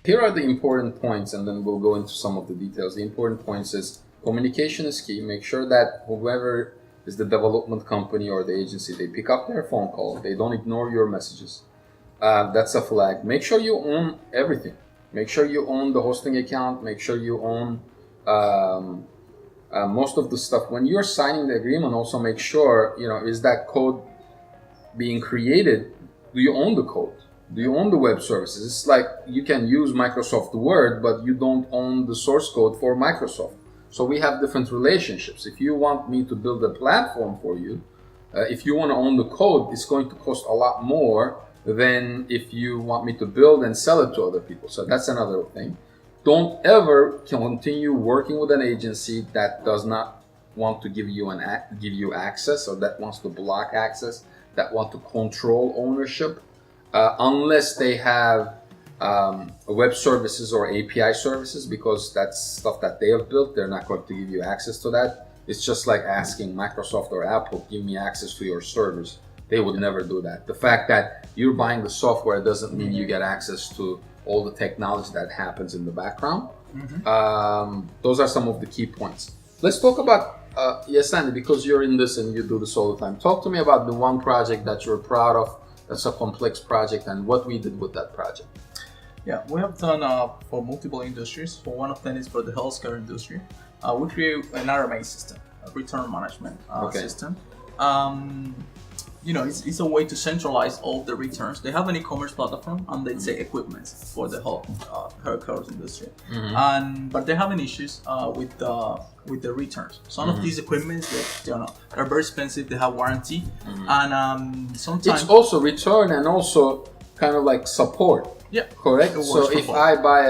here are the important points, and then we'll go into some of the details. The important points is communication is key. Make sure that whoever is the development company or the agency, they pick up their phone call. They don't ignore your messages. That's a flag. Make sure you own everything. Make sure you own the hosting account. Make sure you own most of the stuff. When you're signing the agreement, also make sure, is that code being created? Do you own the code? Do you own the web services? It's like you can use Microsoft Word, but you don't own the source code for Microsoft. So we have different relationships. If you want me to build a platform for you, if you want to own the code, it's going to cost a lot more than if you want me to build and sell it to other people. So that's another thing. Don't ever continue working with an agency that does not want to give you access, or that wants to block access, that want to control ownership, unless they have web services or API services, because that's stuff that they have built. They're not going to give you access to that. It's just like asking Microsoft or Apple, give me access to your servers. They would never do that. The fact that you're buying the software doesn't mean you get access to all the technology that happens in the background. Those are some of the key points. Let's talk about, yes, Andy, because you're in this and you do this all the time. Talk to me about the one project that you're proud of. That's a complex project, and what we did with that project. Yeah, we have done for multiple industries. For one of them is for the healthcare industry. We create an RMA system, a return management system. It's a way to centralize all the returns. They have an e-commerce platform, and they say equipment for the whole healthcare industry. But they're having issues with the returns. Some of these equipments, they're very expensive. They have warranty, and sometimes it's also return and also kind of like support. Yeah, correct. So if I buy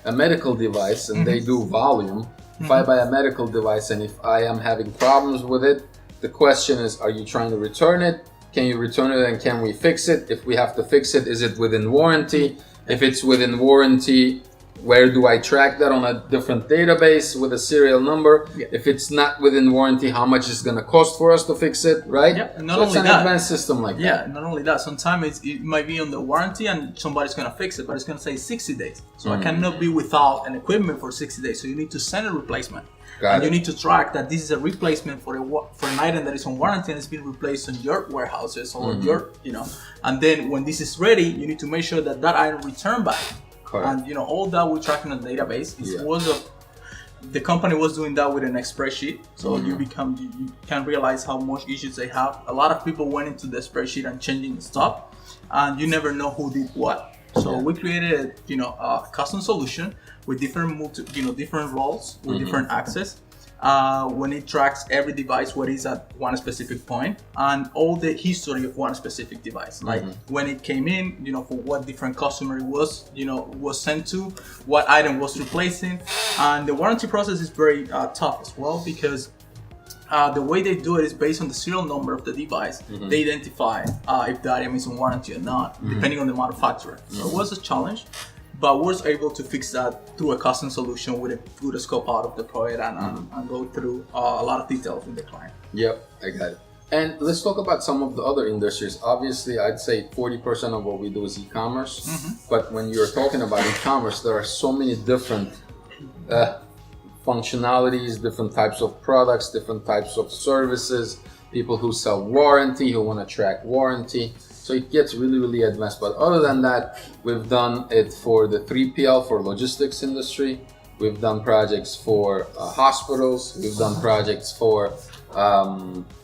a medical device and they do volume, if I buy a medical device and if I am having problems with it, the question is, are you trying to return it? Can you return it, and can we fix it? If we have to fix it, is it within warranty? If it's within warranty, where do I track that on a different database with a serial number? Yeah. If it's not within warranty, how much is it going to cost for us to fix it, right? Yeah, and not so only it's an advanced system like that. Yeah, not only that, sometimes it might be on the warranty and somebody's going to fix it, but it's going to say 60 days. So I cannot be without an equipment for 60 days. So you need to send a replacement. You need to track that this is a replacement for an item that is on warranty and it's been replaced in your warehouses or your, and then when this is ready, you need to make sure that item returned back. Correct. And all that we track in a database. The company was doing that with an spreadsheet, so you can realize how much issues they have. A lot of people went into the spreadsheet and changing stuff, and you never know who did what. So we created a custom solution with different different roles with different access. When it tracks every device where it's at one specific point and all the history of one specific device, like when it came in, for what different customer it was, was sent to, what item was replacing. And the warranty process is very tough as well, because the way they do it is based on the serial number of the device. They identify if the item is on warranty or not, depending on the manufacturer. So it was a challenge, but was able to fix that through a custom solution with a scope out of the project and go through a lot of details with the client. Yep, I got it. And let's talk about some of the other industries. Obviously, I'd say 40% of what we do is e-commerce. But when you're talking about e-commerce, there are so many different functionalities, different types of products, different types of services, people who sell warranty, who want to track warranty. So it gets really, really advanced. But other than that, we've done it for the 3PL, for logistics industry. We've done projects for hospitals. We've done projects for,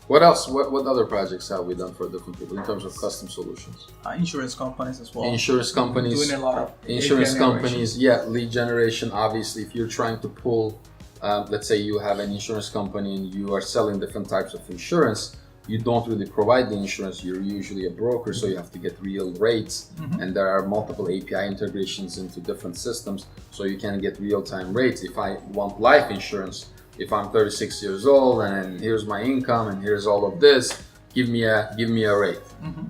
what else? What other projects have we done for different people in terms of custom solutions? Insurance companies as well. Insurance companies. Doing a lot of insurance companies, lead generation. Obviously, if you're trying to pull, let's say you have an insurance company and you are selling different types of insurance, you don't really provide the insurance. You're usually a broker, so you have to get real rates. And there are multiple API integrations into different systems, so you can get real-time rates. If I want life insurance, if I'm 36 years old and here's my income and here's all of this, give me a rate,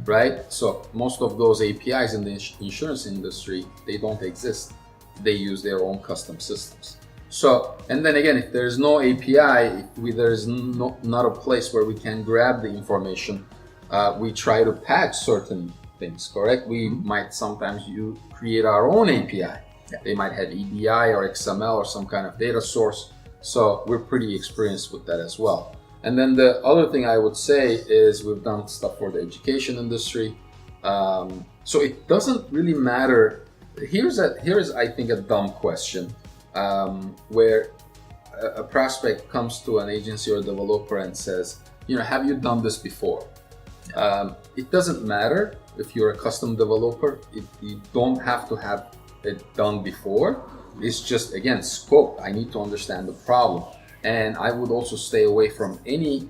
right? So most of those APIs in the insurance industry, they don't exist. They use their own custom systems. So, and then again, if there's no API, if there's not a place where we can grab the information, we try to patch certain things, correct? We might sometimes create our own API Yeah. They might have EDI or XML or some kind of data source. So we're pretty experienced with that as well. And then the other thing I would say is we've done stuff for the education industry. So it doesn't really matter. Here's I think a dumb question, where a prospect comes to an agency or developer and says, have you done this before? It doesn't matter if you're a custom developer. You don't have to have it done before. It's just, again, scope. I need to understand the problem. And I would also stay away from any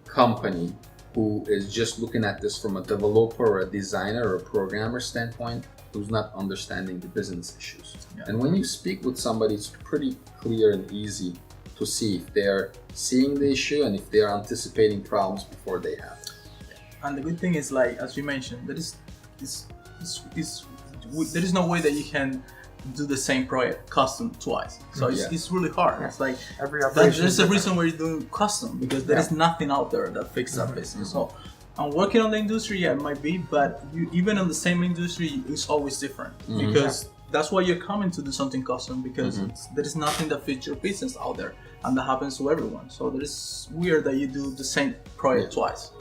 company who is just looking at this from a developer or a designer or a programmer standpoint, who's not understanding the business issues. Yeah. And when you speak with somebody, it's pretty clear and easy to see if they're seeing the issue and if they're anticipating problems before they happen. And the good thing is, like, as you mentioned, there is no way that you can do the same project custom twice. So it's really hard. It's like every operation. There's a reason why you're doing custom, because there is nothing out there that fixes that business. So I'm working on the industry, it might be, but even in the same industry, it's always different, because that's why you're coming to do something custom, because there is nothing that fits your business out there, and that happens to everyone. So it is weird that you do the same project twice.